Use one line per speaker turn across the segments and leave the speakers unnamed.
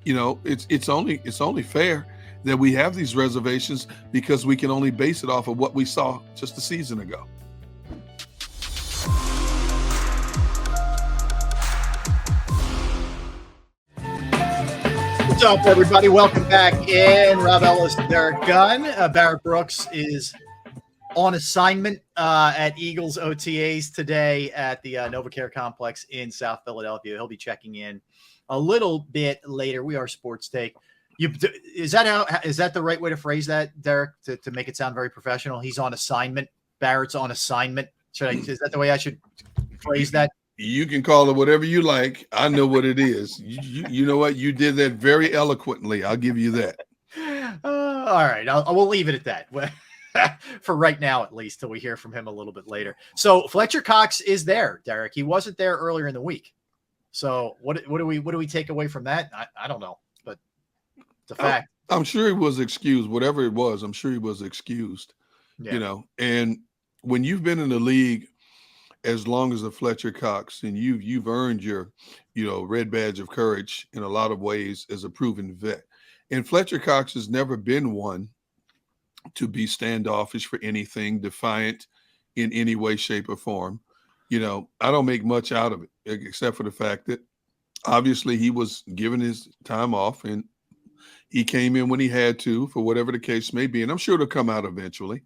it's only fair that we have these reservations because we can only base it off of what we saw just a season ago.
What's up, everybody? Welcome back in. Rob Ellis, Derek Gunn. Barrett Brooks is on assignment at Eagles OTAs today at the NovaCare Complex in South Philadelphia. He'll be checking in a little bit later. We are Sports Take. Is that the right way to phrase that, Derek? To make it sound very professional? He's on assignment. Barrett's on assignment. Is that the way I should phrase that?
You can call it whatever you like. I know what it is. You know what? You did that very eloquently. I'll give you that.
All right. I will leave it at that for right now, at least, till we hear from him a little bit later. So Fletcher Cox is there, Derek. He wasn't there earlier in the week. So what do we take away from that? I don't know, but the fact.
I'm sure he was excused. Whatever it was, I'm sure he was excused.
Yeah.
And when you've been in the league as long as a Fletcher Cox, and you've earned your, red badge of courage in a lot of ways as a proven vet. And Fletcher Cox has never been one to be standoffish for anything, defiant in any way, shape, or form. I don't make much out of it, except for the fact that obviously he was given his time off and he came in when he had to, for whatever the case may be. And I'm sure it'll come out eventually.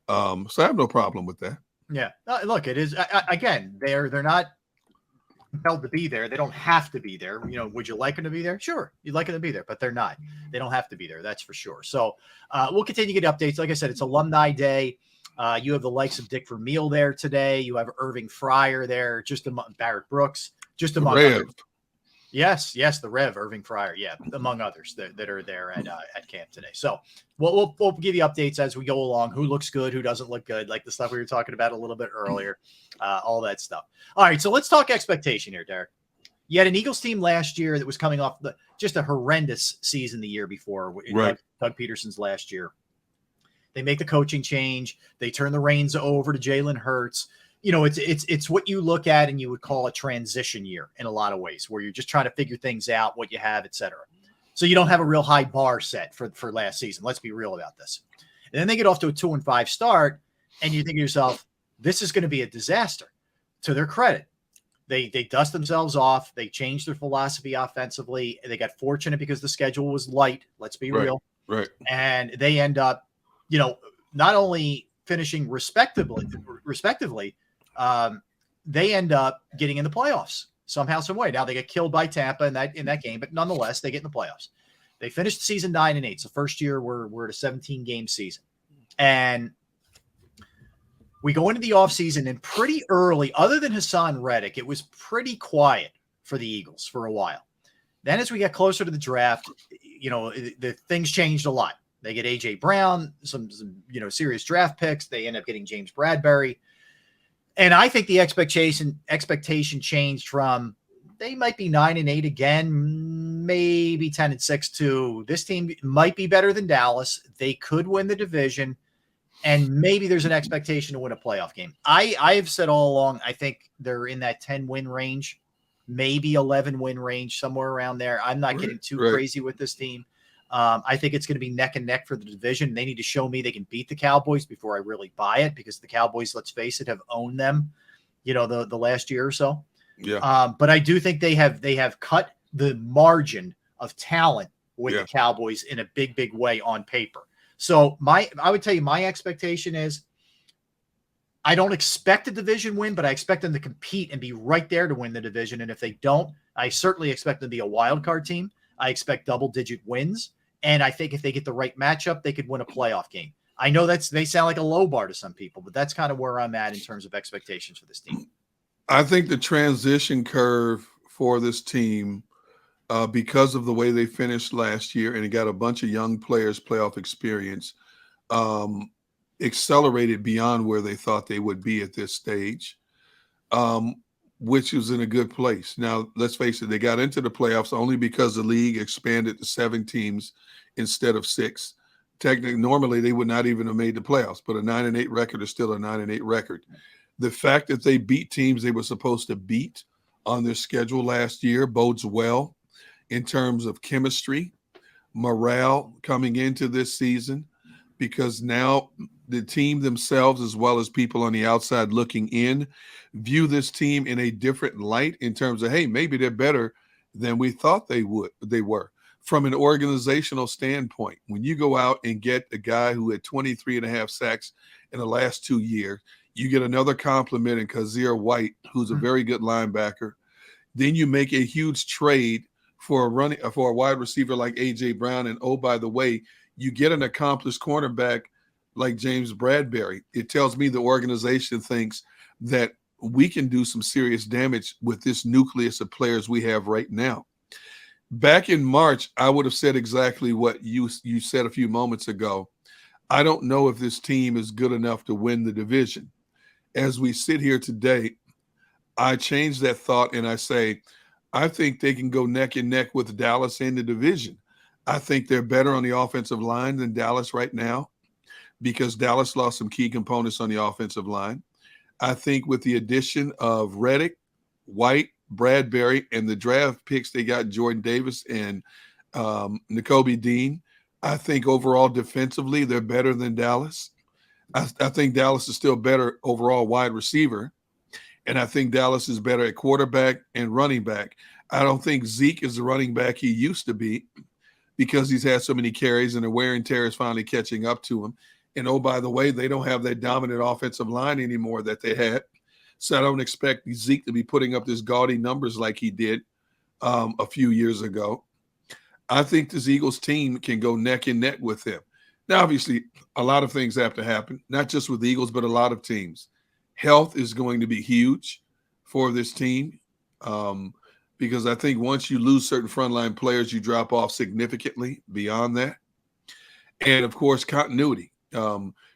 So I have no problem with that.
Yeah. Look, it is, again, they're not compelled to be there. They don't have to be there. Would you like them to be there? Sure. You'd like them to be there, but they're not. They don't have to be there. That's for sure. So we'll continue to get updates. Like I said, it's Alumni Day. You have the likes of Dick Vermeil there today. You have Irving Fryer there, just among Barrett Brooks, just among others. Yes, the Rev, Irving Fryer, among others that are there at camp today. So we'll give you updates as we go along. Who looks good, who doesn't look good, like the stuff we were talking about a little bit earlier, all that stuff. All right, so let's talk expectation here, Derek. You had an Eagles team last year that was coming off just a horrendous season the year before,
right?
Doug Peterson's last year. They make the coaching change. They turn the reins over to Jalen Hurts. It's what you look at and you would call a transition year in a lot of ways, where you're just trying to figure things out, what you have, et cetera. So you don't have a real high bar set for last season. Let's be real about this. And then they get off to a 2-5 start, and you think to yourself, this is going to be a disaster. To their credit, they dust themselves off. They changed their philosophy offensively. They got fortunate because the schedule was light. Let's be real.
Right.
And they end up, not only finishing respectively, they end up getting in the playoffs somehow, some way. Now they get killed by Tampa in that game, but nonetheless, they get in the playoffs. They finished the season 9-8. So first year we're at a 17-game season. And we go into the offseason, and pretty early, other than Hassan Reddick, it was pretty quiet for the Eagles for a while. Then as we get closer to the draft, the things changed a lot. They get A.J. Brown, some serious draft picks. They end up getting James Bradbury. And I think the expectation changed from they might be 9-8 again, maybe 10-6 to this team might be better than Dallas. They could win the division, and maybe there's an expectation to win a playoff game. I've said all along, I think they're in that 10-win range, maybe 11-win range, somewhere around there. I'm not getting too crazy with this team. I think it's going to be neck and neck for the division. They need to show me they can beat the Cowboys before I really buy it, because the Cowboys, let's face it, have owned them, the last year or so.
Yeah.
But I do think they have cut the margin of talent with the Cowboys in a big, big way on paper. So I would tell you my expectation is I don't expect a division win, but I expect them to compete and be right there to win the division. And if they don't, I certainly expect them to be a wild card team. I expect double-digit wins. And I think if they get the right matchup, they could win a playoff game. I know they sound like a low bar to some people, but that's kind of where I'm at in terms of expectations for this team.
I think the transition curve for this team, because of the way they finished last year and it got a bunch of young players playoff experience, accelerated beyond where they thought they would be at this stage, which was in a good place. Now, let's face it, they got into the playoffs only because the league expanded to 7 teams instead of 6. Technically, normally they would not even have made the playoffs, but a 9-8 record is still a 9-8 record. The fact that they beat teams they were supposed to beat on their schedule last year bodes well. in terms of chemistry, morale coming into this season, because now the team themselves, as well as people on the outside looking in, view this team in a different light in terms of, hey, maybe they're better than we thought they were. From an organizational standpoint, when you go out and get a guy who had 23.5 sacks in the last 2 years, you get another compliment in Kazir White, who's a very good linebacker. Then you make a huge trade for a wide receiver like A.J. Brown. And, oh, by the way, you get an accomplished cornerback like James Bradbury. It tells me the organization thinks that we can do some serious damage with this nucleus of players we have right now. Back in March, I would have said exactly what you said a few moments ago. I don't know if this team is good enough to win the division. As we sit here today, I changed that thought and I say, I think they can go neck and neck with Dallas in the division. I think they're better on the offensive line than Dallas right now because Dallas lost some key components on the offensive line. I think with the addition of Reddick, White, Bradbury, and the draft picks they got, Jordan Davis and Nakobe Dean, I think overall defensively they're better than Dallas. I think Dallas is still better overall wide receiver, and I think Dallas is better at quarterback and running back. I don't think Zeke is the running back he used to be because he's had so many carries and the wear and tear is finally catching up to him. And, oh, by the way, they don't have that dominant offensive line anymore that they had. So I don't expect Zeke to be putting up this gaudy numbers like he did a few years ago. I think this Eagles team can go neck and neck with them. Now, obviously, a lot of things have to happen, not just with the Eagles, but a lot of teams. Health is going to be huge for this team because I think once you lose certain frontline players, you drop off significantly beyond that. And, of course, continuity.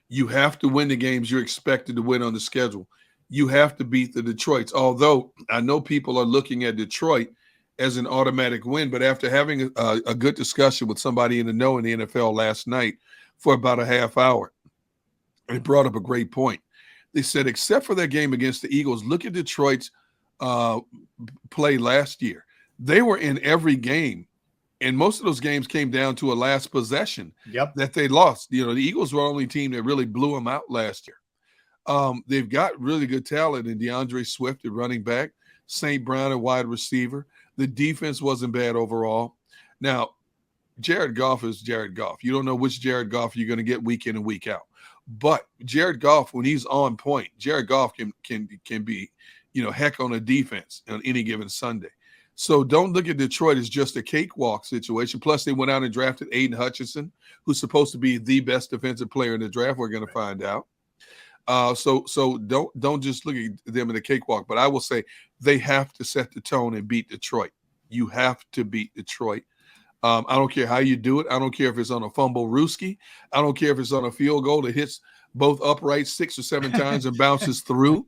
You have to win the games you're expected to win on the schedule. You have to beat the Detroits, although I know people are looking at Detroit as an automatic win, but after having a good discussion with somebody in the know in the NFL last night for about a half hour, it brought up a great point. They said, except for that game against the Eagles, look at Detroit's play last year. They were in every game, and most of those games came down to a last possession that they lost. You know, the Eagles were the only team that really blew them out last year. They've got really good talent in DeAndre Swift at running back, St. Brown at wide receiver. The defense wasn't bad overall. Now, Jared Goff is Jared Goff. You don't know which Jared Goff you're going to get week in and week out. But Jared Goff, when he's on point, Jared Goff can be, heck on a defense on any given Sunday. So don't look at Detroit as just a cakewalk situation. Plus, they went out and drafted Aiden Hutchinson, who's supposed to be the best defensive player in the draft. We're going to find out. So don't just look at them in a cakewalk. But I will say they have to set the tone and beat Detroit. You have to beat Detroit. I don't care how you do it. I don't care if it's on a fumble rooski. I don't care if it's on a field goal that hits both uprights 6 or 7 times and bounces through.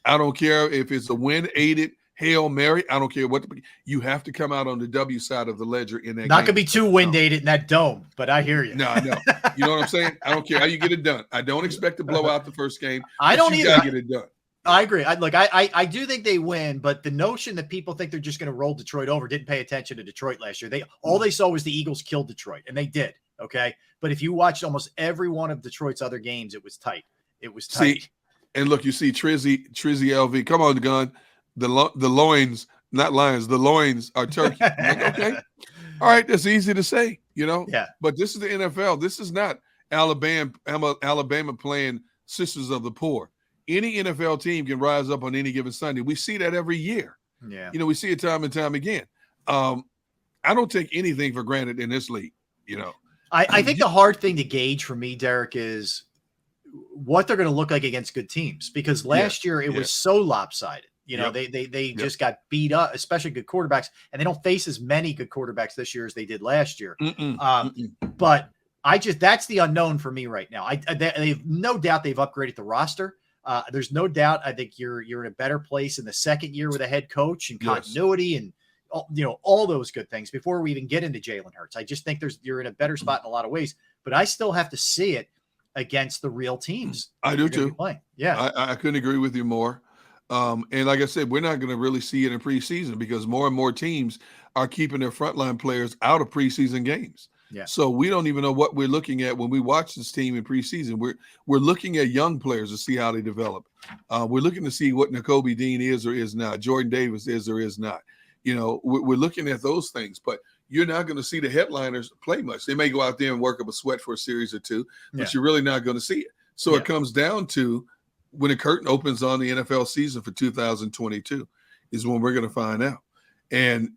I don't care if it's a wind-aided Hail Mary. I don't care what you have to come out on the W side of the ledger in that.
Not going to be too wind-aided in that dome, but I hear you.
No. You know what I'm saying? I don't care how you get it done. I don't expect to blow out the first game.
I don't either.
You got to get it done.
I agree. I do think they win, but the notion that people think they're just going to roll Detroit over didn't pay attention to Detroit last year. All they saw was the Eagles killed Detroit, and they did. Okay, but if you watched almost every one of Detroit's other games, it was tight. It was tight.
See, and look, you see Trizzy LV. Come on, Gun. The loins, not lions. The loins are turkey. Like, okay, all right. That's easy to say,
Yeah.
But this is the NFL. This is not Alabama playing Sisters of the Poor. Any NFL team can rise up on any given Sunday. We see that every year.
Yeah.
We see it time and time again. I don't take anything for granted in this league.
I think the hard thing to gauge for me, Derek, is what they're going to look like against good teams, because last year it was so lopsided. They just got beat up, especially good quarterbacks, and they don't face as many good quarterbacks this year as they did last year. But that's the unknown for me right now. They've no doubt they've upgraded the roster. There's no doubt. I think you're in a better place in the second year with a head coach and continuity and all those good things before we even get into Jalen Hurts. I just think you're in a better spot in a lot of ways, but I still have to see it against the real teams.
I do too.
Yeah,
I couldn't agree with you more. And like I said, we're not going to really see it in preseason because more and more teams are keeping their frontline players out of preseason games.
Yeah.
So we don't even know what we're looking at when we watch this team in preseason. We're looking at young players to see how they develop. We're looking to see what Nakobe Dean is or is not, Jordan Davis is or is not. We're looking at those things, but you're not going to see the headliners play much. They may go out there and work up a sweat for a series or two, but you're really not going to see it. So it comes down to when the curtain opens on the NFL season for 2022 is when we're going to find out. And,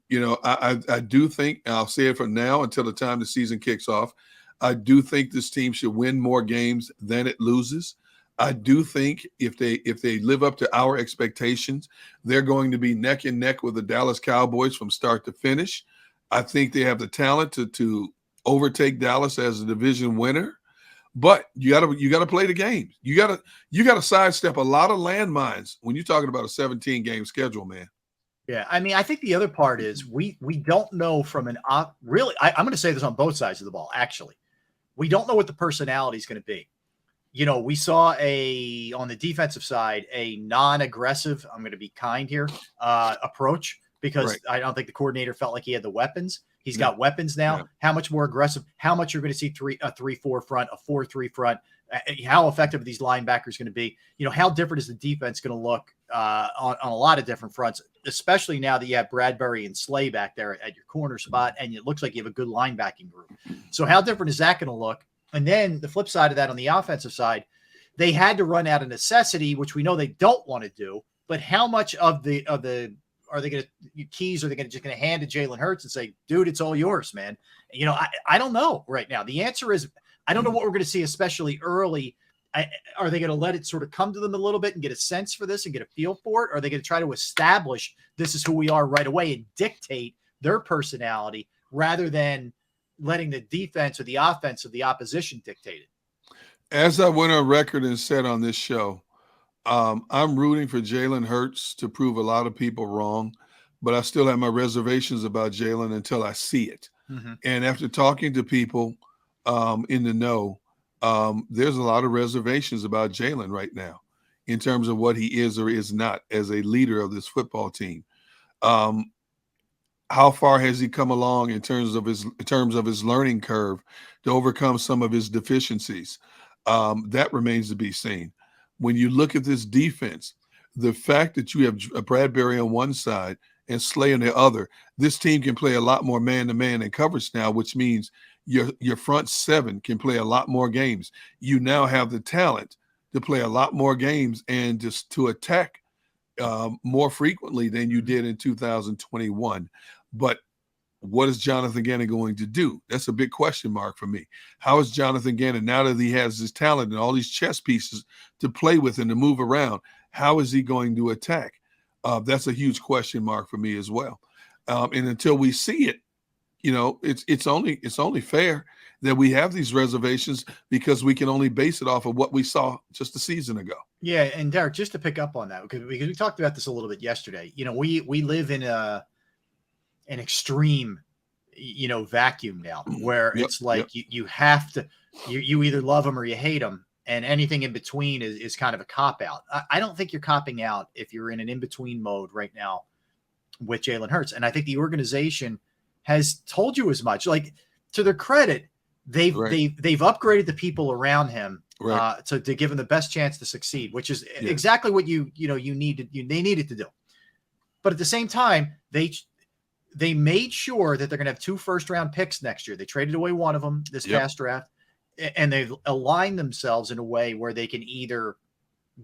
I do think, I'll say it from now until the time the season kicks off, I do think this team should win more games than it loses. I do think if they live up to our expectations, they're going to be neck and neck with the Dallas Cowboys from start to finish. I think they have the talent to overtake Dallas as a division winner. But you gotta play the games. You gotta sidestep a lot of landmines when you're talking about a 17-game schedule, man.
Yeah, I mean, I think the other part is we don't know from I'm going to say this on both sides of the ball. Actually, we don't know what the personality is going to be. We saw on the defensive side a non-aggressive, I'm going to be kind here, approach because I don't think the coordinator felt like he had the weapons. He's got weapons now. Yeah. How much more aggressive? How much you're going to see a 3-4 front, a 4-3 front? How effective are these linebackers going to be? How different is the defense going to look on a lot of different fronts, especially now that you have Bradbury and Slay back there at your corner spot, and it looks like you have a good linebacking group. So how different is that going to look? And then the flip side of that on the offensive side, they had to run out of necessity, which we know they don't want to do. But how much of the are they going to keys? Are they just going to hand to Jalen Hurts and say, dude, it's all yours, man? I don't know right now. The answer is, I don't know what we're going to see, especially early. Are they going to let it sort of come to them a little bit and get a sense for this and get a feel for it? Or are they going to try to establish this is who we are right away and dictate their personality rather than letting the defense or the offense of the opposition dictate it?
As I went on record and said on this show, I'm rooting for Jalen Hurts to prove a lot of people wrong, but I still have my reservations about Jalen until I see it. Mm-hmm. And after talking to people in the know, there's a lot of reservations about Jalen right now in terms of what he is or is not as a leader of this football team. How far has he come along in terms of his learning curve to overcome some of his deficiencies? That remains to be seen. When you look at this defense, the fact that you have Bradbury on one side and Slay on the other, this team can play a lot more man-to-man and coverage now, which means your front seven can play a lot more games. You now have the talent to play a lot more games and just to attack more frequently than you did in 2021. But what is Jonathan Gannon going to do? That's a big question mark for me. How is Jonathan Gannon, now that he has his talent and all these chess pieces to play with and to move around, how is he going to attack? That's a huge question mark for me as well. And until we see it, it's only fair that we have these reservations because we can only base it off of what we saw just a season ago.
Yeah, and Derek, just to pick up on that, because we talked about this a little bit yesterday. We live in an extreme, vacuum now where it's like you have to, you either love them or you hate them, and anything in between is kind of a cop out. I don't think you're copping out if you're in an in-between mode right now with Jalen Hurts. And I think the organization has told you as much. Like, to their credit, they've upgraded the people around him to give him the best chance to succeed, which is exactly what they needed to do. But at the same time, they made sure that they're going to have 2 first-round picks next year. They traded away one of them this past draft, and they've aligned themselves in a way where they can either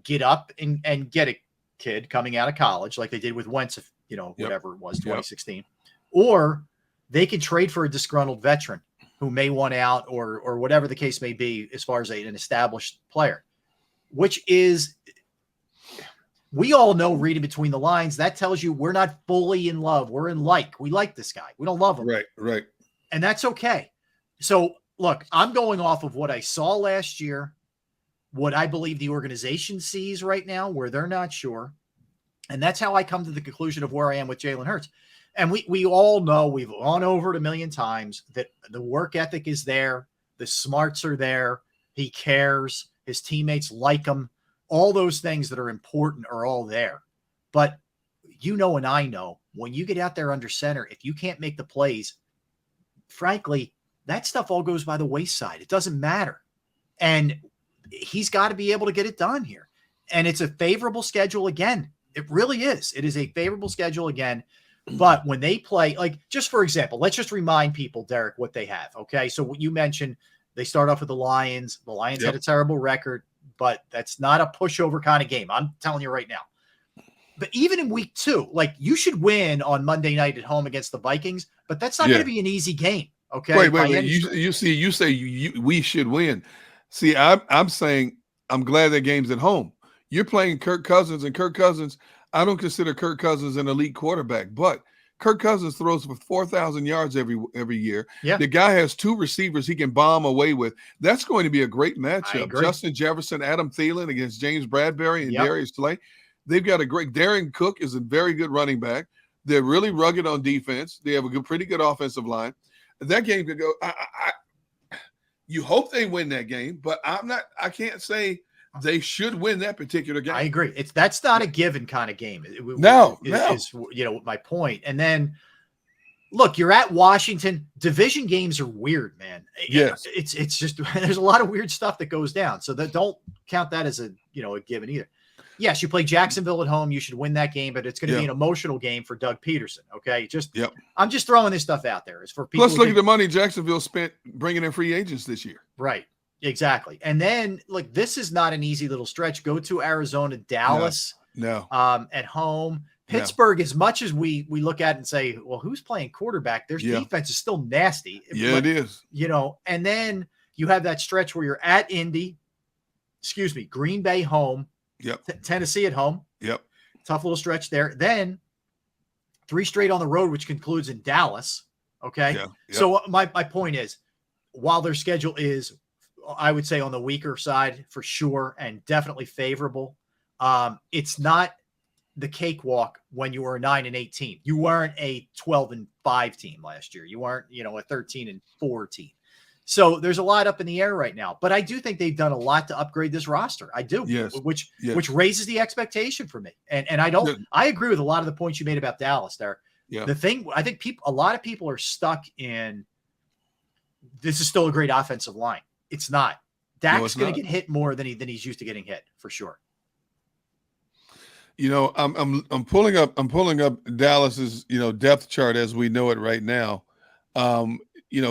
get up and get a kid coming out of college like they did with Wentz, whatever it was, 2016, or they could trade for a disgruntled veteran who may want out or whatever the case may be as far as an established player, which is, we all know, reading between the lines, that tells you we're not fully in love. We're we like this guy. We don't love him.
Right.
And that's okay. So look, I'm going off of what I saw last year, what I believe the organization sees right now, where they're not sure. And that's how I come to the conclusion of where I am with Jalen Hurts. And we all know, we've gone over it a million times, that the work ethic is there. The smarts are there. He cares. His teammates like him. All those things that are important are all there. But you know, and I know, when you get out there under center, if you can't make the plays, frankly, that stuff all goes by the wayside. It doesn't matter. And he's got to be able to get it done here. And it's a favorable schedule again. It really is. It is a favorable schedule again. But when they play, like, just for example, let's just remind people, Derek, what they have. Okay. So what you mentioned, they start off with the Lions. The Lions had a terrible record, but that's not a pushover kind of game. I'm telling you right now. But even in week 2, like, you should win on Monday night at home against the Vikings, but that's not going to be an easy game. Okay.
Wait. You say we should win. See, I'm saying I'm glad that game's at home. You're playing Kirk Cousins, and Kirk Cousins, I don't consider Kirk Cousins an elite quarterback, but Kirk Cousins throws for 4,000 yards every year.
Yeah.
The guy has 2 receivers he can bomb away with. That's going to be a great matchup. Justin Jefferson, Adam Thielen against James Bradbury and Darius Slay. They've got a great – Darren Cook is a very good running back. They're really rugged on defense. They have a pretty good offensive line. That game could go you hope they win that game, but I can't say they should win that particular game.
I agree. That's not a given kind of game.
No.
Is my point. And then look, you're at Washington. Division games are weird, man.
Yes.
It's just there's a lot of weird stuff that goes down. So don't count that as a given either. Yes, you play Jacksonville at home. You should win that game, but it's going to be an emotional game for Doug Peterson. Okay, I'm just throwing this stuff out there. It's for people.
Plus, look at the money Jacksonville spent bringing in free agents this year.
Right, exactly. And then, like, this is not an easy little stretch. Go to Arizona, Dallas, at home. Pittsburgh, as much as we look at it and say, well, who's playing quarterback? Their defense is still nasty.
Yeah, it is.
And then you have that stretch where you're at Green Bay home.
Yep.
Tennessee at home.
Yep.
Tough little stretch there. Then 3 straight on the road, which concludes in Dallas. Okay.
Yeah. Yep.
So my point is, while their schedule is, I would say, on the weaker side for sure, and definitely favorable, it's not the cakewalk when you were a 9-8 team. You weren't a 12-5 team last year. You weren't, a 13-4 team. So there's a lot up in the air right now, but I do think they've done a lot to upgrade this roster. I do, which raises the expectation for me. And I agree with a lot of the points you made about Dallas there.
Yeah.
The thing, I think a lot of people are stuck in, this is still a great offensive line. It's not. Dak's going to get hit more than he's used to getting hit, for sure.
I'm pulling up Dallas's, depth chart as we know it right now.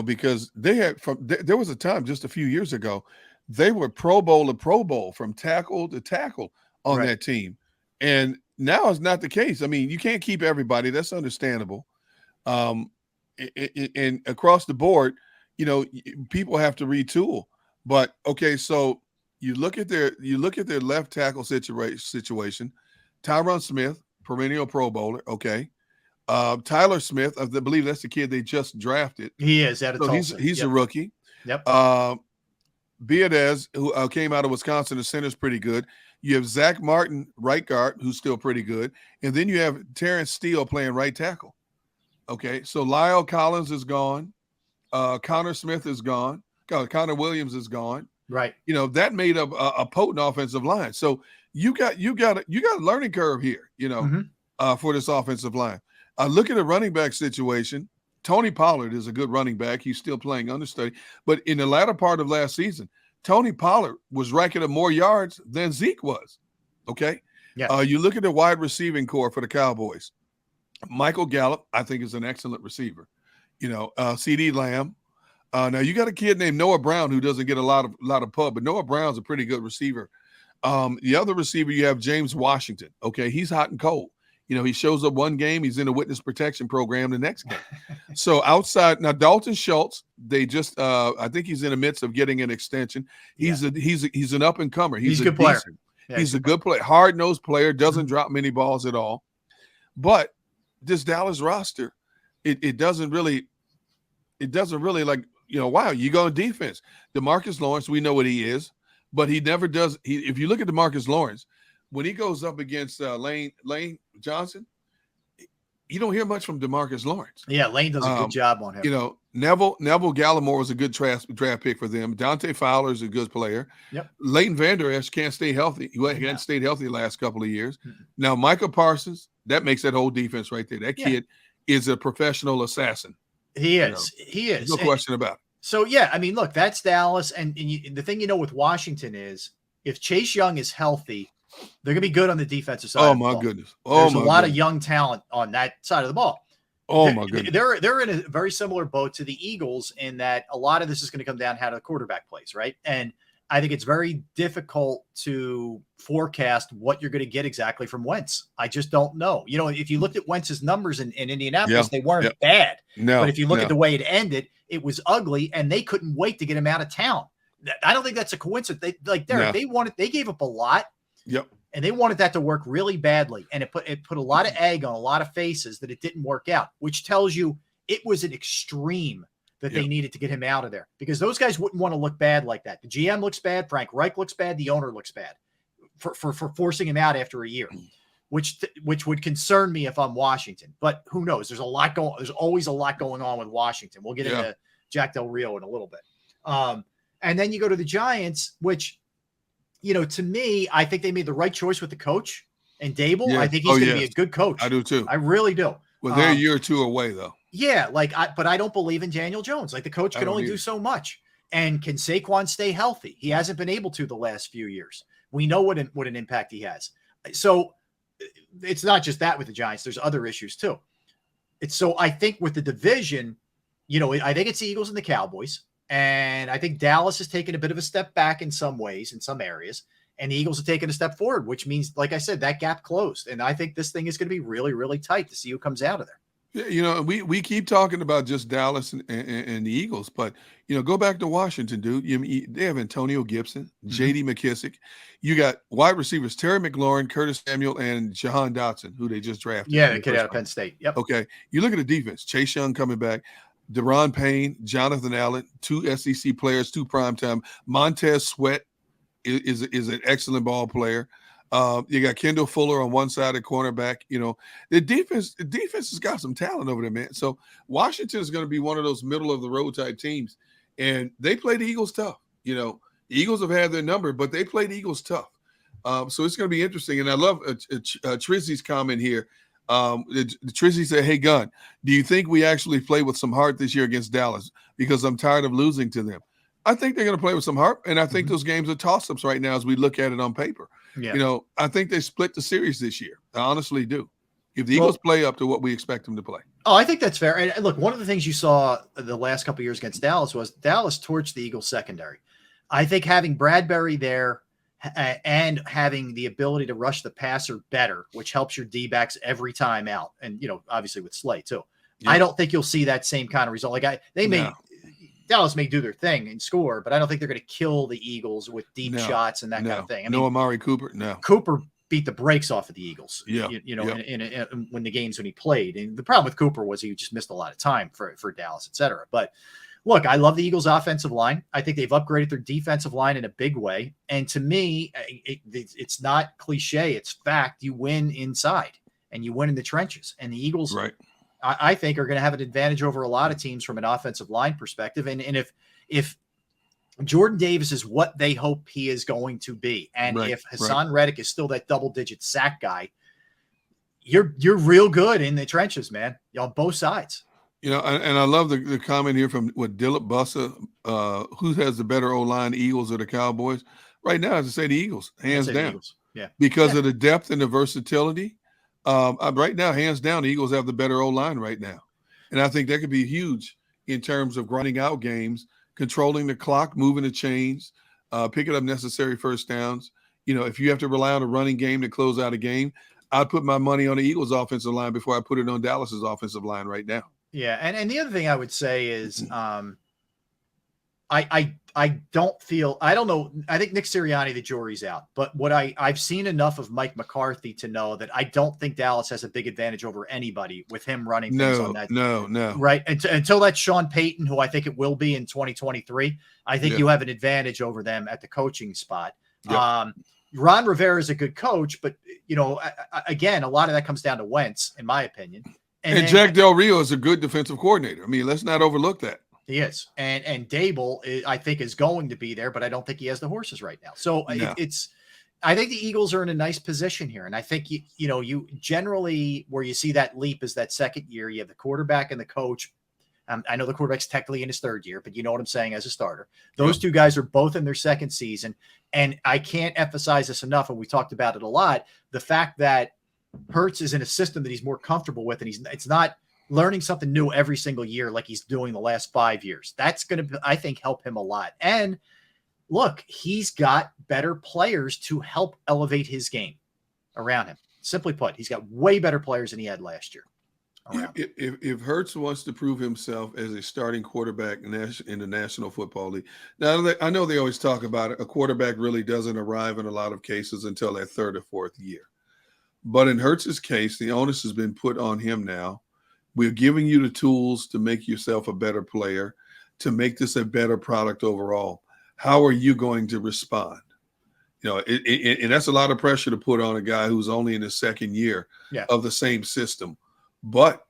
Because they had there was a time just a few years ago, they were Pro Bowl to Pro Bowl from tackle to tackle on that team. And now it's not the case. I mean, you can't keep everybody. That's understandable. And across the board, people have to retool. But okay, so you look at their left tackle situation. Tyron Smith, perennial Pro Bowler. Okay. Tyler Smith, I believe that's the kid they just drafted.
He is at Tulsa.
He's a rookie.
Yep.
Biadez, who came out of Wisconsin, the center's pretty good. You have Zach Martin, right guard, who's still pretty good. And then you have Terrence Steele playing right tackle. Okay, so Lyle Collins is gone. Connor Smith is gone. Connor Williams is gone.
Right.
That made up a potent offensive line. So you got a learning curve here, for this offensive line. Look at the running back situation. Tony Pollard is a good running back. He's still playing understudy. But in the latter part of last season, Tony Pollard was racking up more yards than Zeke was. Okay?
Yeah.
You look at the wide receiving core for the Cowboys. Michael Gallup, I think, is an excellent receiver. CeeDee Lamb. Now, you got a kid named Noah Brown who doesn't get a lot of pub, but Noah Brown's a pretty good receiver. The other receiver, you have James Washington. Okay? He's hot and cold. He shows up one game, he's in a witness protection program the next game. So outside now, Dalton Schultz, they just I think he's in the midst of getting an extension. He's an up and comer. He's a good player. He's a good player, hard-nosed player, doesn't drop many balls at all. But this Dallas roster, it doesn't really like, wow, you go on defense. DeMarcus Lawrence, we know what he is, but he never does. If you look at DeMarcus Lawrence, when he goes up against Lane Johnson, you don't hear much from DeMarcus Lawrence.
Yeah, Lane does a good job on him.
Neville Gallimore was a good draft pick for them. Dante Fowler is a good player.
Yep.
Leighton Vander Esch can't stay healthy. He hadn't stayed healthy the last couple of years. Now, Micah Parsons, that makes that whole defense right there. That kid is a professional assassin.
He is. He is.
No question about it.
So, yeah, I mean, look, that's Dallas. And the thing with Washington is if Chase Young is healthy, they're going to be good on the defensive side.
Oh, my goodness.
There's a lot of young talent on that side of the ball.
Oh, my goodness.
They're in a very similar boat to the Eagles in that a lot of this is going to come down to how the quarterback plays, right? And I think it's very difficult to forecast what you're going to get exactly from Wentz. I just don't know. If you looked at Wentz's numbers in Indianapolis, they weren't bad.
No,
but if you look at the way it ended, it was ugly, and they couldn't wait to get him out of town. I don't think that's a coincidence. They gave up a lot.
Yep.
And they wanted that to work really badly. And it put a lot of egg on a lot of faces that it didn't work out, which tells you it was an extreme that they needed to get him out of there because those guys wouldn't want to look bad like that. The GM looks bad. Frank Reich looks bad. The owner looks bad for forcing him out after a year, which would concern me if I'm Washington. But who knows? There's always a lot going on with Washington. We'll get into Jack Del Rio in a little bit. And then you go to the Giants, which, to me, I think they made the right choice with the coach and Dable. Yeah. I think he's going to be a good coach.
I do too.
I really do.
Well, they're a year or two away, though.
Yeah, but I don't believe in Daniel Jones. Like the coach can only do so much. And can Saquon stay healthy? He hasn't been able to the last few years. We know what an impact he has. So it's not just that with the Giants. There's other issues too. So I think with the division, I think it's the Eagles and the Cowboys. And I think Dallas has taken a bit of a step back in some ways, in some areas, and the Eagles have taken a step forward, which means, like I said, that gap closed. And I think this thing is going to be really, really tight to see who comes out of there.
Yeah, we keep talking about just Dallas and the Eagles, but, go back to Washington, dude. They have Antonio Gibson, J.D. McKissick. You got wide receivers Terry McLaurin, Curtis Samuel, and Jahan Dotson, who they just drafted.
Yeah, the kid out of Penn State. Yep.
Okay. You look at the defense. Chase Young coming back. Deron Payne, Jonathan Allen, 2 SEC players, 2 primetime. Montez Sweat is an excellent ball player. You got Kendall Fuller on one side of cornerback. The defense has got some talent over there, man. So Washington is going to be one of those middle of the road type teams, and they play the Eagles tough. The Eagles have had their number, but they play the Eagles tough. So it's going to be interesting. And I love Trizzy's comment here. Trizzy said, "Hey, Gunn, do you think we actually play with some heart this year against Dallas? Because I'm tired of losing to them." I think they're going to play with some heart, and I think those games are toss-ups right now as we look at it on paper. Yeah. I think they split the series this year. I honestly do. If the Eagles play up to what we expect them to play.
Oh, I think that's fair. And look, one of the things you saw the last couple of years against Dallas was Dallas torched the Eagles secondary. I think having Bradbury there and having the ability to rush the passer better, which helps your D-backs every time out. And, obviously with Slay too. Yeah. I don't think you'll see that same kind of result. Dallas may do their thing and score, but I don't think they're going to kill the Eagles with deep shots and that kind of thing.
Amari Cooper. No.
Cooper beat the brakes off of the Eagles.
Yeah.
When the games when he played. And the problem with Cooper was he just missed a lot of time for Dallas, et cetera. But look, I love the Eagles' offensive line. I think they've upgraded their defensive line in a big way. And to me, it's not cliche. It's fact. You win inside and you win in the trenches. And the Eagles, I think, are going to have an advantage over a lot of teams from an offensive line perspective. And if Jordan Davis is what they hope he is going to be, and if Hassan Reddick is still that double-digit sack guy, you're real good in the trenches, man, on both sides.
And I love the comment here from Dillip Bussa, who has the better O-line, the Eagles or the Cowboys? Right now, as I say, the Eagles, hands down.
Eagles. Yeah.
Because of the depth and the versatility. Right now, hands down, the Eagles have the better O-line right now. And I think that could be huge in terms of grinding out games, controlling the clock, moving the chains, picking up necessary first downs. If you have to rely on a running game to close out a game, I'd put my money on the Eagles' offensive line before I put it on Dallas's offensive line right now.
Yeah, and the other thing I would say is I don't know. I think Nick Sirianni, the jury's out. But what I've seen enough of Mike McCarthy to know that I don't think Dallas has a big advantage over anybody with him running things on that.
No.
Right. Until that's Sean Payton, who I think it will be in 2023. I think you have an advantage over them at the coaching spot. Yep. Ron Rivera is a good coach, but, again, a lot of that comes down to Wentz, in my opinion.
And Jack Del Rio is a good defensive coordinator. I mean, let's not overlook that.
He is. And Dable, I think, is going to be there, but I don't think he has the horses right now. So
No.
I think the Eagles are in a nice position here. And I think, you generally where you see that leap is that second year. You have the quarterback and the coach. I know the quarterback's technically in his third year, but you know what I'm saying as a starter. Those two guys are both in their second season. And I can't emphasize this enough, and we talked about it a lot, the fact that Hurts is in a system that he's more comfortable with, and it's not learning something new every single year like he's doing the last 5 years. That's going to, I think, help him a lot. And look, he's got better players to help elevate his game around him. Simply put, he's got way better players than he had last year.
If Hurts wants to prove himself as a starting quarterback in the National Football League, now I know they always talk about it. A quarterback really doesn't arrive in a lot of cases until their third or fourth year. But in Hurts's case, the onus has been put on him now. We're giving you the tools to make yourself a better player, to make this a better product overall. How are you going to respond? And that's a lot of pressure to put on a guy who's only in his second year of the same system. But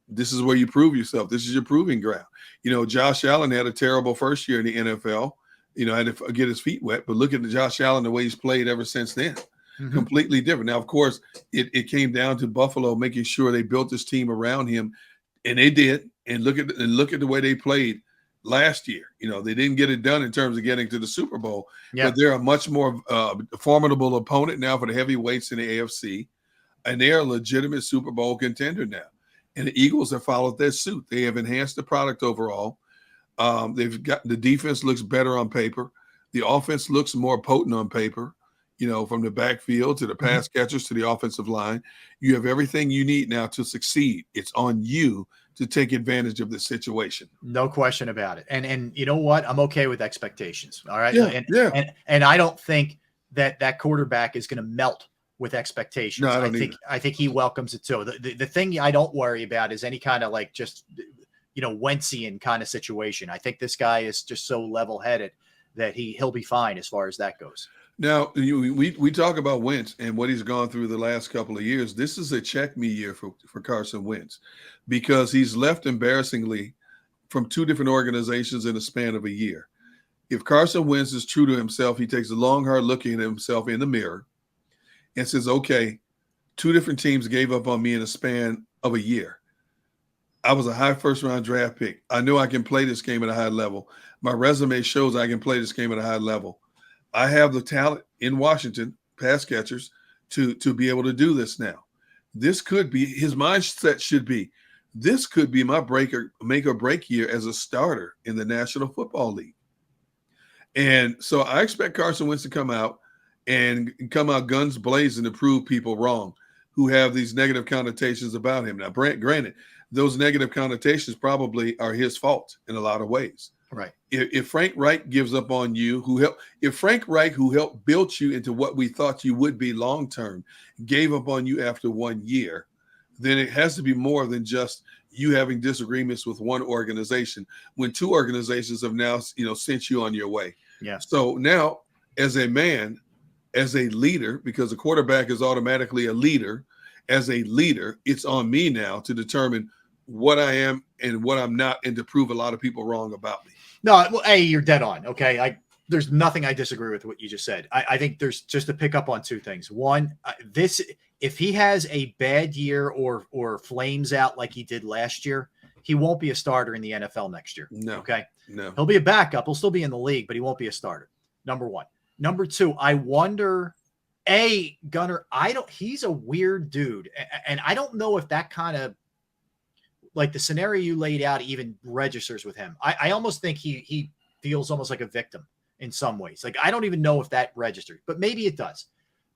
this is where you prove yourself. This is your proving ground. Josh Allen had a terrible first year in the NFL, had to get his feet wet. But look at Josh Allen, the way he's played ever since then. Mm-hmm. Completely different. Now, of course, it came down to Buffalo making sure they built this team around him, and they did. And look at the way they played last year. They didn't get it done in terms of getting to the Super Bowl, but they're a much more formidable opponent now for the heavyweights in the AFC. And they are a legitimate Super Bowl contender now. And the Eagles have followed their suit. They have enhanced the product overall. They've got the defense looks better on paper. The offense looks more potent on paper, from the backfield to the pass catchers to the offensive line. You have everything you need now to succeed. It's on you to take advantage of the situation.
No question about it. And you know what? I'm okay with expectations. All right. And I don't think that quarterback is going to melt with expectations.
No,
I think he welcomes it too. The thing I don't worry about is any kind of like just Wentzian kind of situation. I think this guy is just so level-headed that he'll be fine as far as that goes.
Now we talk about Wentz and what he's gone through the last couple of years. This is a check me year for Carson Wentz because he's left embarrassingly from two different organizations in a span of a year. If Carson Wentz is true to himself, he takes a long, hard look at himself in the mirror and says, okay, two different teams gave up on me in a span of a year. I was a high first-round draft pick. I know I can play this game at a high level. My resume shows I can play this game at a high level. I have the talent in Washington, pass catchers, to be able to do this now. This could be, his mindset should be, this could be my make or break year as a starter in the National Football League. And so I expect Carson Wentz to come out guns blazing to prove people wrong who have these negative connotations about him. Now, granted, those negative connotations probably are his fault in a lot of ways.
Right.
If Frank Reich gives up on you, if Frank Reich, who helped build you into what we thought you would be long-term, gave up on you after 1 year, then it has to be more than just you having disagreements with one organization when two organizations have now, sent you on your way.
Yeah.
So now as a man, as a leader, because a quarterback is automatically a leader, as a leader, it's on me now to determine what I am and what I'm not, and to prove a lot of people wrong about me.
No, well, hey, you're dead on. Okay. There's nothing I disagree with what you just said. I think there's just to pick up on two things. One, if he has a bad year or flames out like he did last year, he won't be a starter in the NFL next year.
No.
Okay.
No.
He'll be a backup. He'll still be in the league, but he won't be a starter. Number one. Number two, I wonder, Gunnar, he's a weird dude. And I don't know if that kind of, like the scenario you laid out even registers with him. I almost think he feels almost like a victim in some ways. Like, I don't even know if that registers, but maybe it does.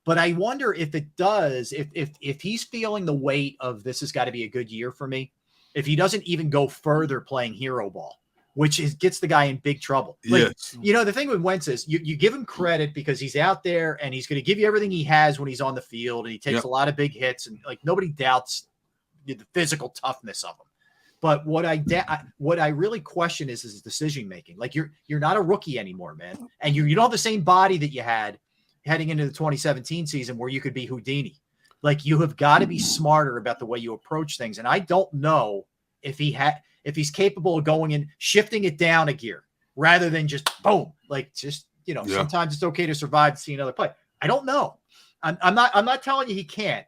But I wonder if it does, if he's feeling the weight of this has got to be a good year for me, if he doesn't even go further playing hero ball, which gets the guy in big trouble. Like,
yes.
The thing with Wentz is you give him credit because he's out there and he's going to give you everything he has when he's on the field, and he takes a lot of big hits, and like nobody doubts the physical toughness of him. But what I really question is his decision making. Like you're not a rookie anymore, man, and you don't have the same body that you had heading into the 2017 season where you could be Houdini. Like, you have got to be smarter about the way you approach things, and I don't know if he's capable of going and shifting it down a gear rather than just boom, like just, sometimes it's okay to survive to see another play. I don't know. I'm not telling you he can't,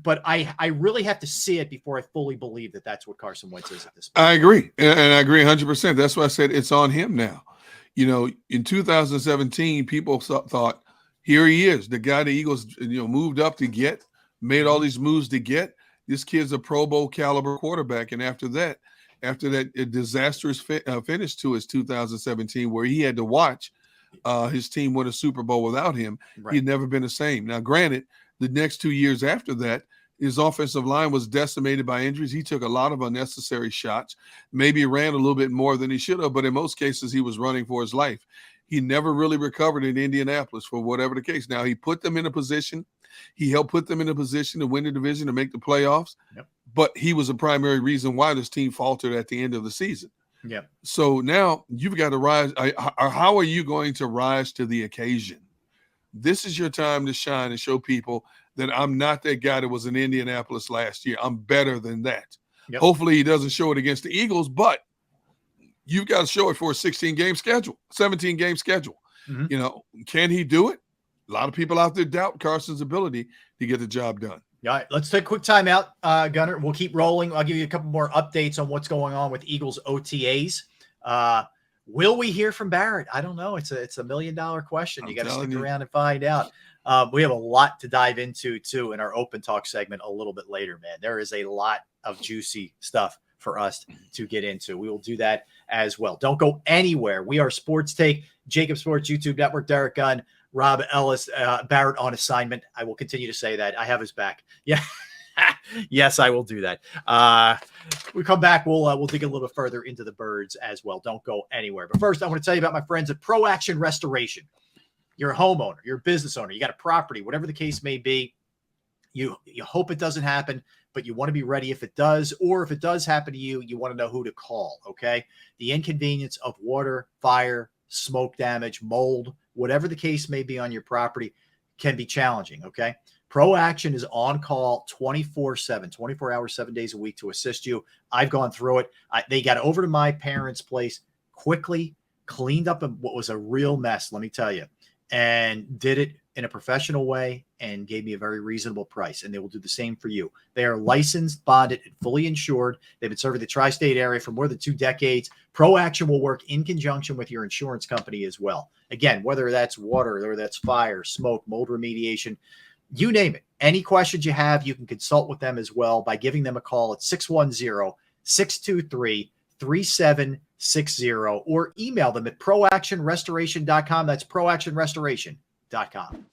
but I really have to see it before I fully believe that that's what Carson Wentz is at this point.
I agree. And I agree 100%. That's why I said it's on him now. In 2017, people thought, here he is, the guy the Eagles, moved up to get, made all these moves to get. This kid's a Pro Bowl caliber quarterback. And after that disastrous finish to his 2017, where he had to watch his team win a Super Bowl without him,
right.
He'd never been the same. Now, granted, the next 2 years after that, his offensive line was decimated by injuries. He took a lot of unnecessary shots, maybe ran a little bit more than he should have, but in most cases, he was running for his life. He never really recovered in Indianapolis for whatever the case. Now, he put them in a position. He helped put them in a position to win the division, to make the playoffs.
Yep.
But he was a primary reason why this team faltered at the end of the season.
Yeah.
So now you've got to rise. How are you going to rise to the occasion? This is your time to shine and show people that I'm not that guy that was in Indianapolis last year. I'm better than that.
Yep.
Hopefully he doesn't show it against the Eagles, but you've got to show it for a 16-game schedule, 17-game schedule.
Mm-hmm.
Can he do it? A lot of people out there doubt Carson's ability to get the job done.
All right, let's take a quick timeout, Gunner. We'll keep rolling. I'll give you a couple more updates on what's going on with Eagles OTAs. Will we hear from Barrett? I don't know. It's a $1 million question. You got to stick around and find out. We have a lot to dive into, too, in our open talk segment a little bit later, man. There is a lot of juicy stuff for us to get into. We will do that as well. Don't go anywhere. We are Sports Take, JAKIB Sports YouTube Network. Derek Gunn, Rob Ellis, Barrett on assignment. I will continue to say that. I have his back. Yeah. Yes, I will do that. We come back. We'll dig a little further into the birds as well. Don't go anywhere. But first, I want to tell you about my friends at Pro Action Restoration. You're a homeowner, you're a business owner, you got a property, whatever the case may be. You hope it doesn't happen, but you want to be ready if it does, or if it does happen to you, you want to know who to call. Okay. The inconvenience of water, fire, smoke damage, mold, whatever the case may be on your property can be challenging. Okay. Pro Action is on call 24/7, 24 hours, 7 days a week to assist you. I've gone through it. They got over to my parents' place quickly, cleaned up what was a real mess, let me tell you, and did it in a professional way and gave me a very reasonable price. And they will do the same for you. They are licensed, bonded, and fully insured. They've been serving the tri-state area for more than 2 decades. Pro Action will work in conjunction with your insurance company as well. Again, whether that's water or that's fire, smoke, mold remediation, you name it. Any questions you have, you can consult with them as well by giving them a call at 610-623-3760 or email them at proactionrestoration.com. That's proactionrestoration.com.